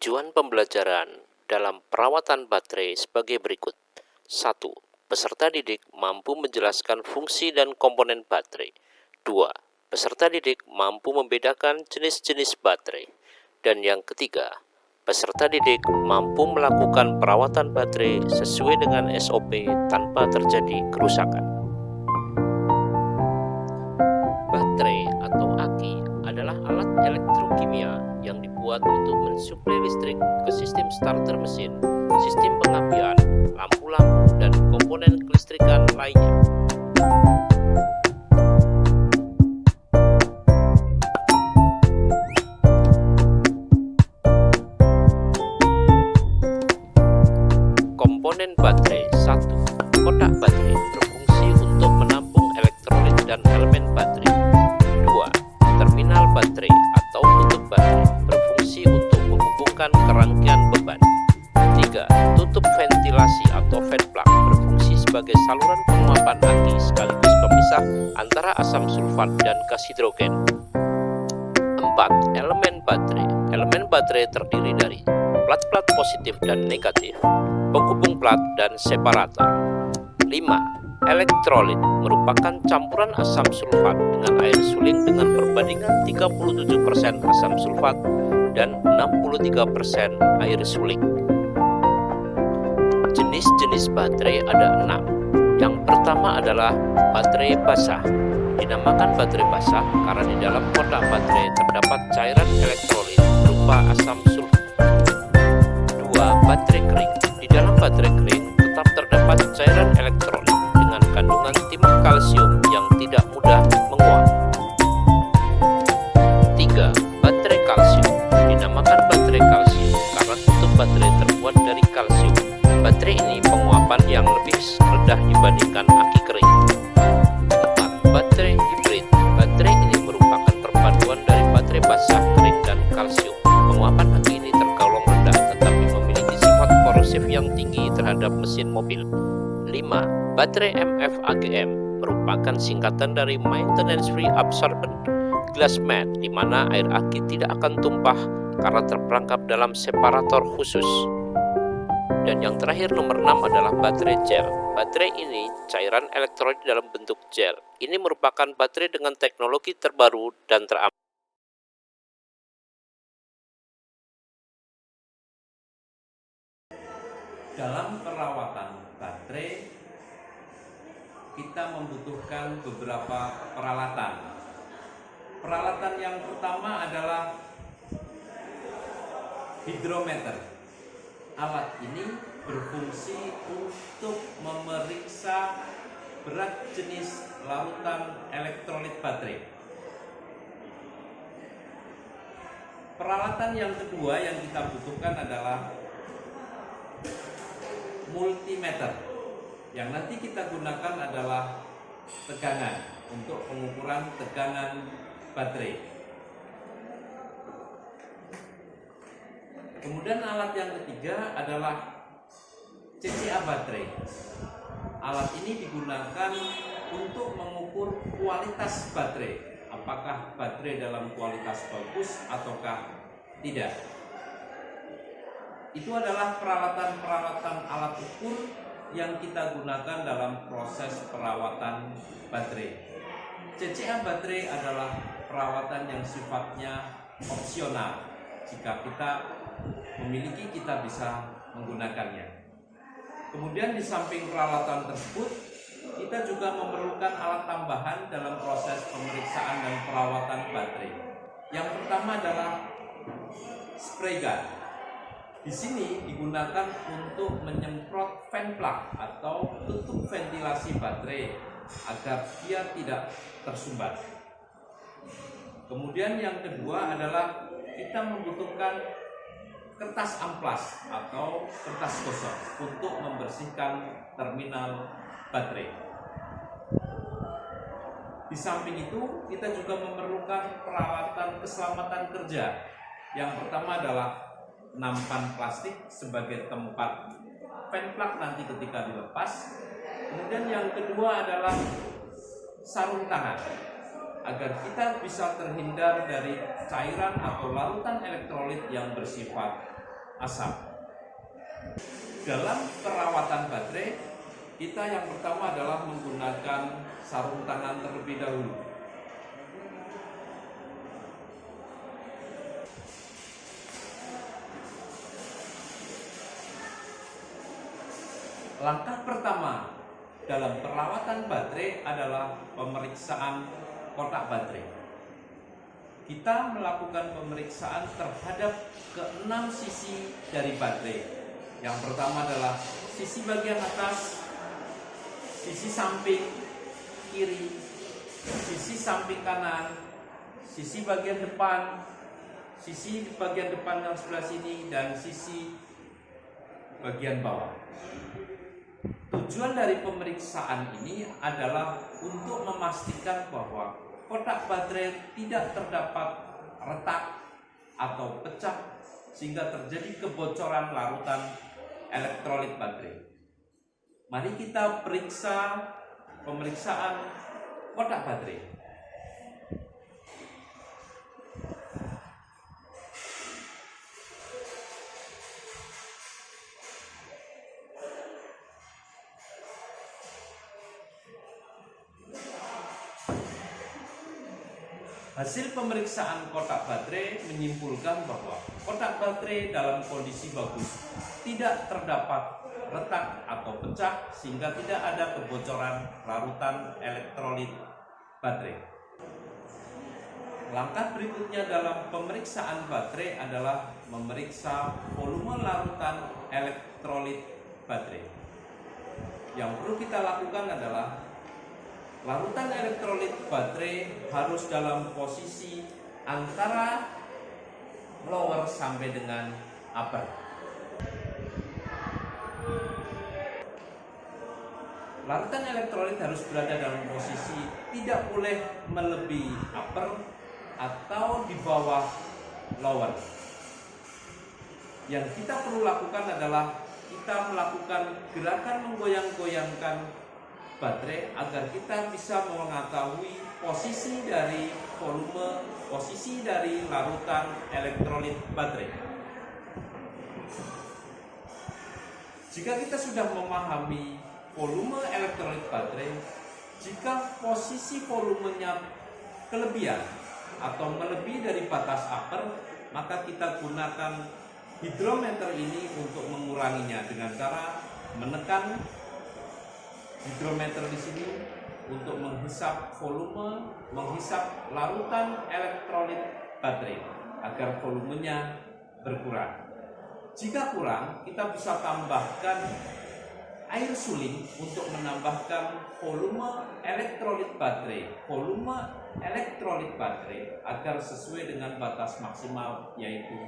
Tujuan pembelajaran dalam perawatan baterai sebagai berikut. 1. Peserta didik mampu menjelaskan fungsi dan komponen baterai. 2. Peserta didik mampu membedakan jenis-jenis baterai. Dan yang ketiga, peserta didik mampu melakukan perawatan baterai sesuai dengan SOP tanpa terjadi kerusakan. Baterai atau aki adalah alat elektrokimia yang dibuat untuk mensuplai listrik ke sistem starter mesin, sistem pengapian, lampu-lampu, dan komponen kelistrikan lainnya. Komponen baterai. 1. Kotak baterai berfungsi untuk menampung elektrolit dan elemen baterai. 2. Terminal baterai atau tutup baterai berfungsi untuk menghubungkan ke rangkaian beban. 3. Tutup ventilasi atau vent plug berfungsi sebagai saluran penguapan aki sekaligus pemisah antara asam sulfat dan gas hidrogen. 4. Elemen baterai. Elemen baterai terdiri dari plat-plat positif dan negatif, penghubung plat, dan separator. 5. Elektrolit merupakan campuran asam sulfat dengan air suling dengan perbandingan 37% asam sulfat dan 63% air suling. Jenis-jenis baterai ada 6. Yang pertama adalah baterai basah. Dinamakan baterai basah karena di dalam kotak baterai terdapat cairan elektrolit berupa asam sulfat. 2. Baterai kering. Di dalam baterai kering tetap terdapat cairan elektrolit dengan kandungan timah kalsium yang tidak mudah menguap. 3. Baterai kalsium. Dinamakan baterai kalsium karena tutup baterai terbuat dari kalsium. Baterai ini penguapan yang lebih rendah dibandingkan aki kering. 4. Baterai hibrid. Baterai ini merupakan perpaduan dari baterai basah, kering, dan kalsium. Penguapan aki ini tergolong rendah tetapi memiliki sifat korosif yang tinggi terhadap mesin mobil. 5. Baterai MFAGM merupakan singkatan dari Maintenance Free Absorbent Glass Mat, di mana air aki tidak akan tumpah karena terperangkap dalam separator khusus. Dan yang terakhir nomor 6 adalah baterai gel. Baterai ini cairan elektrolit dalam bentuk gel. Ini merupakan baterai dengan teknologi terbaru dan teraman. Dalam perawatan baterai, kita membutuhkan beberapa peralatan. Peralatan yang pertama adalah hidrometer. Alat ini berfungsi untuk memeriksa berat jenis larutan elektrolit baterai. Peralatan yang kedua yang kita butuhkan adalah multimeter. Yang nanti kita gunakan adalah tegangan untuk pengukuran tegangan baterai. Kemudian alat yang ketiga adalah CCA baterai. Alat ini digunakan untuk mengukur kualitas baterai. Apakah baterai dalam kualitas bagus ataukah tidak. Itu adalah peralatan-peralatan alat ukur yang kita gunakan dalam proses perawatan baterai. CCA baterai adalah perawatan yang sifatnya opsional. Jika kita memiliki, kita bisa menggunakannya. Kemudian di samping peralatan tersebut, kita juga memerlukan alat tambahan dalam proses pemeriksaan dan perawatan baterai. Yang pertama adalah spray gun. Di sini digunakan untuk menyemprot vent plug atau tutup ventilasi baterai agar dia tidak tersumbat. Kemudian yang kedua adalah kita membutuhkan kertas amplas atau kertas gosok untuk membersihkan terminal baterai. Di samping itu, kita juga memerlukan peralatan keselamatan kerja. Yang pertama adalah nampan plastik sebagai tempat vent plug nanti ketika dilepas. Kemudian yang kedua adalah sarung tangan agar kita bisa terhindar dari cairan atau larutan elektrolit yang bersifat asap. Dalam perawatan baterai, kita yang pertama adalah menggunakan sarung tangan terlebih dahulu. Langkah pertama dalam perawatan baterai adalah pemeriksaan kotak baterai. Kita melakukan pemeriksaan terhadap ke-6 sisi dari baterai. Yang pertama adalah sisi bagian atas, sisi samping kiri, sisi samping kanan, sisi bagian depan, sisi bagian depan yang sebelah sini, dan sisi bagian bawah. Tujuan dari pemeriksaan ini adalah untuk memastikan bahwa kotak baterai tidak terdapat retak atau pecah sehingga terjadi kebocoran larutan elektrolit baterai. Mari kita periksa pemeriksaan kotak baterai. Hasil pemeriksaan kotak baterai menyimpulkan bahwa kotak baterai dalam kondisi bagus, tidak terdapat retak atau pecah sehingga tidak ada kebocoran larutan elektrolit baterai. Langkah berikutnya dalam pemeriksaan baterai adalah memeriksa volume larutan elektrolit baterai. Yang perlu kita lakukan adalah larutan elektrolit baterai harus dalam posisi antara lower sampai dengan upper. Larutan elektrolit harus berada dalam posisi tidak boleh melebihi upper atau di bawah lower. Yang kita perlu lakukan adalah kita melakukan gerakan menggoyang-goyangkan baterai agar kita bisa mengetahui posisi dari volume, posisi dari larutan elektrolit baterai. Jika kita sudah memahami volume elektrolit baterai, jika posisi volumenya kelebihan atau melebihi dari batas upper, maka kita gunakan hidrometer ini untuk menguranginya dengan cara menekan hidrometer di sini untuk menghisap volume, menghisap larutan elektrolit baterai agar volumenya berkurang. Jika kurang, kita bisa tambahkan air suling untuk menambahkan volume elektrolit baterai agar sesuai dengan batas maksimal yaitu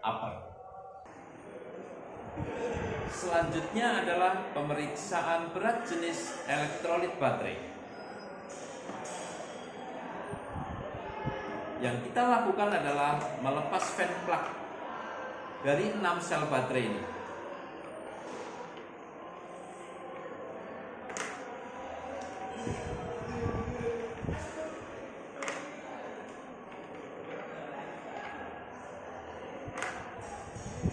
upper. Selanjutnya adalah pemeriksaan berat jenis elektrolit baterai. Yang kita lakukan adalah melepas fan plug dari 6 sel baterai ini.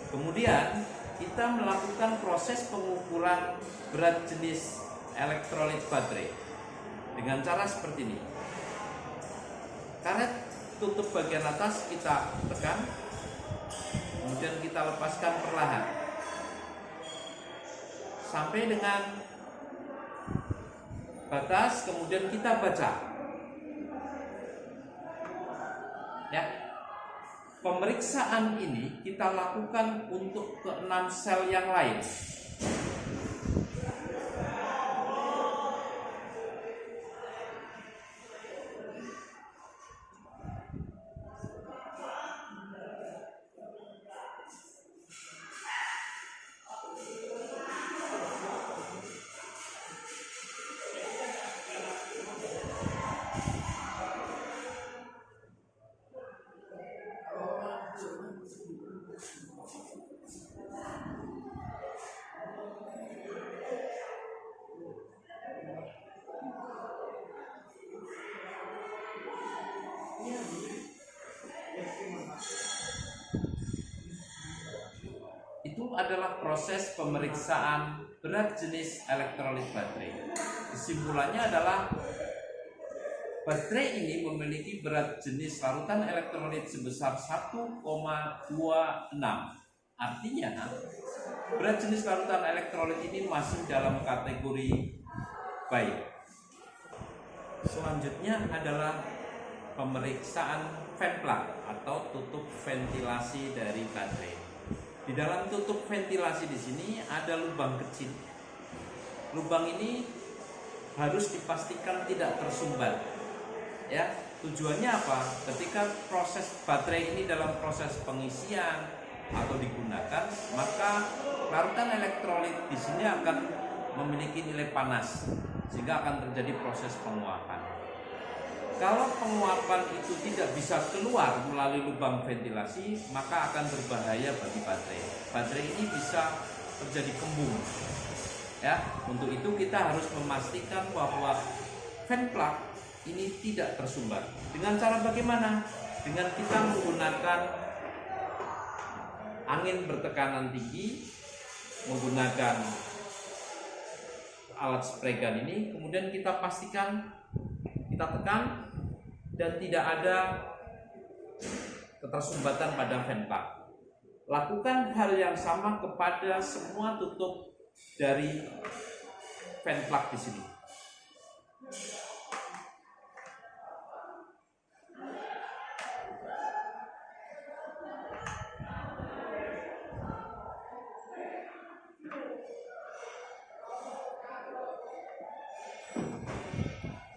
Kemudian kita melakukan proses pengukuran berat jenis elektrolit baterai dengan cara seperti ini. Karet tutup bagian atas kita tekan, kemudian kita lepaskan perlahan sampai dengan batas, kemudian kita baca. Ya. Pemeriksaan ini kita lakukan untuk ke-6 sel yang lain. adalah proses pemeriksaan berat jenis elektrolit baterai. Kesimpulannya adalah baterai ini memiliki berat jenis larutan elektrolit sebesar 1,26. Artinya, berat jenis larutan elektrolit ini masih dalam kategori baik. Selanjutnya adalah pemeriksaan fan plug atau tutup ventilasi dari baterai. Di dalam tutup ventilasi di sini ada lubang kecil. Lubang ini harus dipastikan tidak tersumbat. Ya, tujuannya apa? Ketika proses baterai ini dalam proses pengisian atau digunakan, maka larutan elektrolit di sini akan memiliki nilai panas sehingga akan terjadi proses penguapan. Kalau penguapan itu tidak bisa keluar melalui lubang ventilasi, maka akan berbahaya bagi baterai. Baterai ini bisa terjadi kembung. Ya, untuk itu kita harus memastikan bahwa fan plug ini tidak tersumbat. Dengan cara bagaimana? Dengan kita menggunakan angin bertekanan tinggi, menggunakan alat spray gun ini, kemudian kita pastikan, kita tekan dan tidak ada ketersumbatan pada fan plug. Lakukan hal yang sama kepada semua tutup dari fan plug di sini.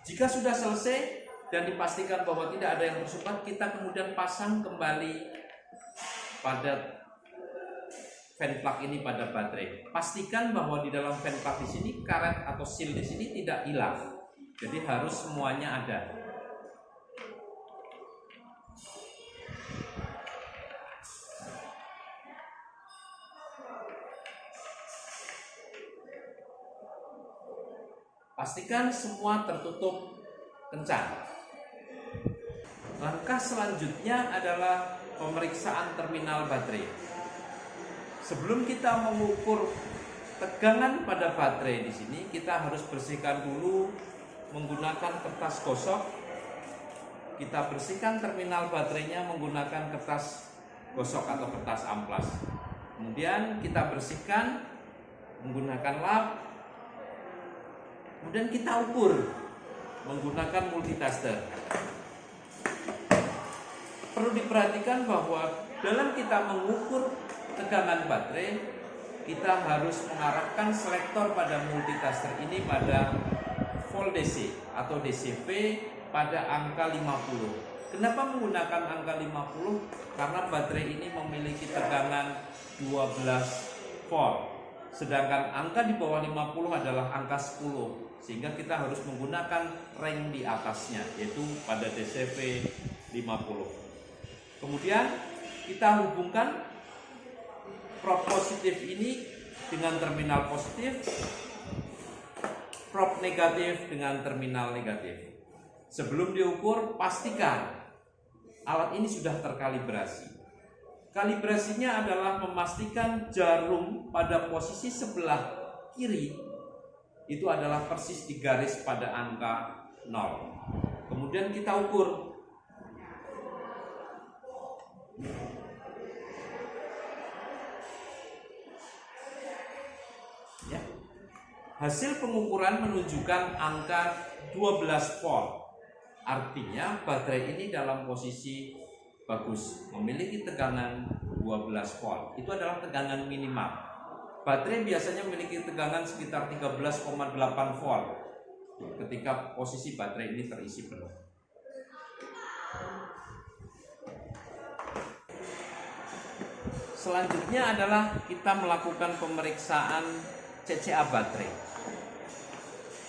Jika sudah selesai dan dipastikan bahwa tidak ada yang tersumbat, kita kemudian pasang kembali pada fan plug ini pada baterai. Pastikan bahwa di dalam fan plug di sini karet atau seal di sini tidak hilang. Jadi harus semuanya ada. Pastikan semua tertutup kencang. Langkah selanjutnya adalah pemeriksaan terminal baterai. Sebelum kita mengukur tegangan pada baterai di sini, kita harus bersihkan dulu menggunakan kertas gosok. Kita bersihkan terminal baterainya menggunakan kertas gosok atau kertas amplas. Kemudian kita bersihkan menggunakan lap. Kemudian kita ukur menggunakan multitester. Perlu diperhatikan bahwa dalam kita mengukur tegangan baterai, kita harus mengarahkan selektor pada multitester ini pada volt DC atau DCV pada angka 50. Kenapa menggunakan angka 50? Karena baterai ini memiliki tegangan 12 volt. Sedangkan angka di bawah 50 adalah angka 10. Sehingga kita harus menggunakan rank di atasnya, yaitu pada DCV 50. Kemudian kita hubungkan probe positif ini dengan terminal positif, probe negatif dengan terminal negatif. Sebelum diukur, pastikan alat ini sudah terkalibrasi. Kalibrasinya adalah memastikan jarum pada posisi sebelah kiri itu adalah persis di garis pada angka 0. Kemudian kita ukur. Ya. Hasil pengukuran menunjukkan angka 12 volt. Artinya baterai ini dalam posisi bagus, memiliki tegangan 12 volt. Itu adalah tegangan minimal. Baterai biasanya memiliki tegangan sekitar 13,8 volt ketika posisi baterai ini terisi penuh. Selanjutnya adalah kita melakukan pemeriksaan CCA baterai.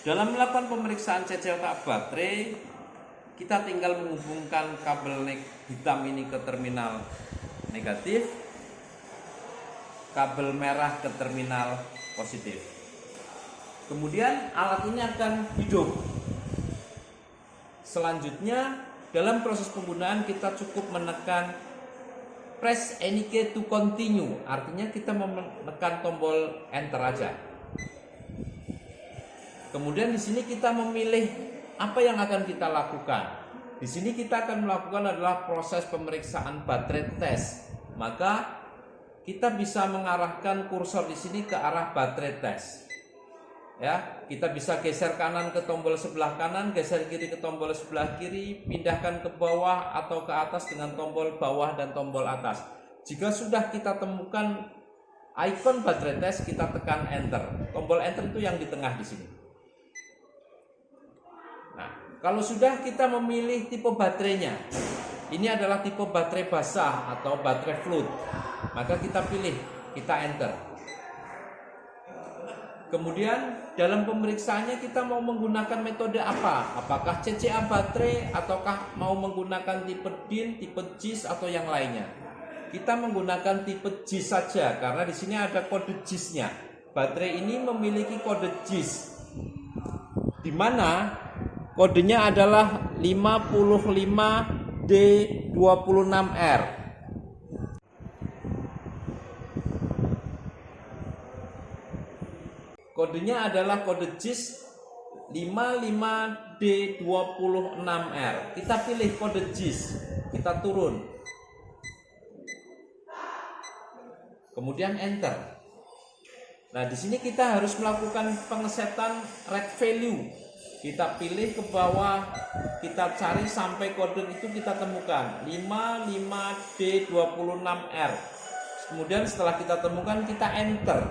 Dalam melakukan pemeriksaan CCA baterai, kita tinggal menghubungkan kabel hitam ini ke terminal negatif, kabel merah ke terminal positif. Kemudian alat ini akan hidup. Selanjutnya dalam proses penggunaan kita cukup menekan press any key to continue, artinya kita menekan tombol enter aja. Kemudian di sini kita memilih apa yang akan kita lakukan. Di sini kita akan melakukan adalah proses pemeriksaan baterai tes. Maka kita bisa mengarahkan kursor di sini ke arah baterai tes. Ya, kita bisa geser kanan ke tombol sebelah kanan, geser kiri ke tombol sebelah kiri, pindahkan ke bawah atau ke atas dengan tombol bawah dan tombol atas. Jika sudah kita temukan icon baterai tes, kita tekan enter. Tombol enter itu yang di tengah di sini. Nah, kalau sudah kita memilih tipe baterainya, ini adalah tipe baterai basah atau baterai fluid, maka kita pilih, kita enter. Kemudian dalam pemeriksaannya kita mau menggunakan metode apa? Apakah CCA baterai ataukah mau menggunakan tipe DIN, tipe JIS atau yang lainnya? Kita menggunakan tipe JIS saja karena di sini ada kode JIS-nya. Baterai ini memiliki kode JIS, di mana kodenya adalah 55D26R. Kodenya adalah kode JIS 55D26R. Kita pilih kode JIS, kita turun. Kemudian enter. Nah, di sini kita harus melakukan pengesetan rate value. Kita pilih ke bawah, kita cari sampai kode itu kita temukan 55D26R. Kemudian setelah kita temukan, kita enter.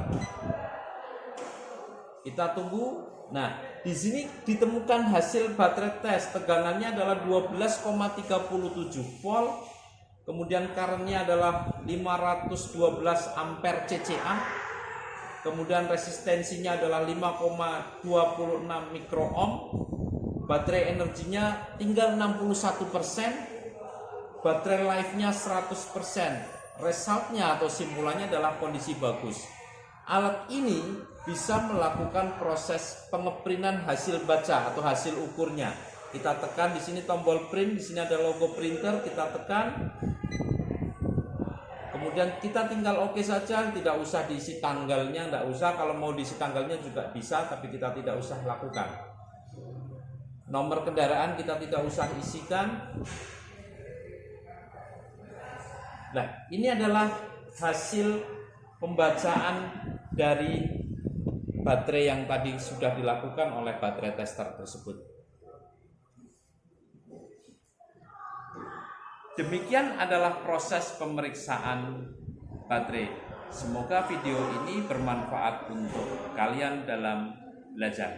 Kita tunggu. Nah, di sini ditemukan hasil baterai tes. Tegangannya adalah 12,37 volt. Kemudian current-nya adalah 512 ampere CCA. Kemudian resistensinya adalah 5,26 mikroohm. Baterai energinya tinggal 61%. Baterai life-nya 100%. Resultnya atau simpulannya adalah kondisi bagus. Alat ini bisa melakukan proses pengeprintan hasil baca atau hasil ukurnya. Kita tekan di sini tombol print, di sini ada logo printer, kita tekan. Kemudian kita tinggal oke saja, tidak usah diisi tanggalnya, tidak usah. Kalau mau diisi tanggalnya juga bisa, tapi kita tidak usah lakukan. Nomor kendaraan kita tidak usah isikan. Nah, ini adalah hasil pembacaan dari baterai yang tadi sudah dilakukan oleh baterai tester tersebut. Demikian adalah proses pemeriksaan baterai. Semoga video ini bermanfaat untuk kalian dalam belajar.